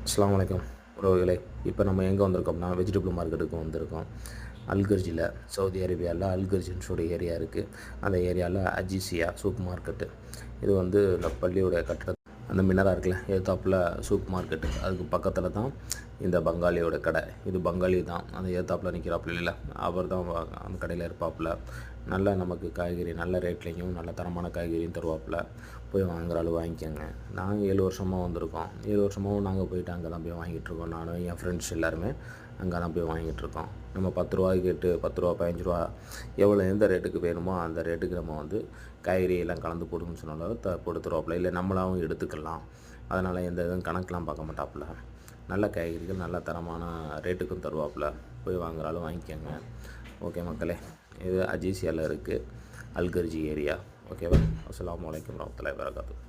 அஸ்ஸலாமு அலைக்கும் உறவுகளே. இப்போ நம்ம எங்கே வந்திருக்கோம்னா வெஜிடபிள் மார்க்கெட்டுக்கு வந்திருக்கோம். அல்கர்ஜியில், சவுதி அரேபியாவில் அல்கர்ஜின்னு சொல்லி ஏரியா இருக்குது. அந்த ஏரியாவில் அஜிசியா சூப்பர் மார்க்கெட்டு. இது வந்து இந்த பள்ளியோட கட்டட அந்த மினரா இருக்குல்ல, எதிர்த்தாப்புல சூப்பர் மார்க்கெட்டு, அதுக்கு பக்கத்தில் தான் இந்த பங்காளியோட கடை. இது பங்காளி தான் அந்த எதிர்த்தாப்புல நிற்கிறாப்புல இல்லை, அவர் தான் அந்த கடையில் இருப்பாப்புல. நல்ல நமக்கு காய்கறி நல்ல ரேட்லேயும் நல்ல தரமான காய்கறியும் தருவாப்புல. போய் வாங்குற அளவு வாங்கிக்கோங்க. நாங்கள் 7 வருஷமாக வந்திருக்கோம். 7 வருஷமாகவும் நாங்கள் போயிட்டு அங்கே தான் போய் வாங்கிட்டுருக்கோம். நானும் என் ஃப்ரெண்ட்ஸ் எல்லாருமே அங்கே தான் போய் வாங்கிட்டுருக்கோம். நம்ம 10 ரூபாய்க்கு கேட்டு 10 ரூபா 15 ரூபா எவ்வளோ எந்த ரேட்டுக்கு வேணுமோ அந்த ரேட்டுக்கு நம்ம வந்து காய்கறி எல்லாம் கலந்து போடுன்னு சொன்னாலும் போட்டுருவாப்புல. இல்லை நம்மளாகவும் எடுத்துக்கலாம். அதனால் எந்த இதுவும் கணக்கெலாம் பார்க்க மாட்டாப்புல. நல்ல காய்கறிகள் நல்ல தரமான ரேட்டுக்கும் தருவாப்புல. போய் வாங்குறாலும் வாங்கிக்கோங்க. ஓகே மக்களே, இது அஜீசியாவில் இருக்குது, அல்கர்ஜி ஏரியா. ஓகேவா? அஸ்ஸலாமு அலைக்கும் வரஹ்மத்துல்லாஹி வபரகாத்துஹு.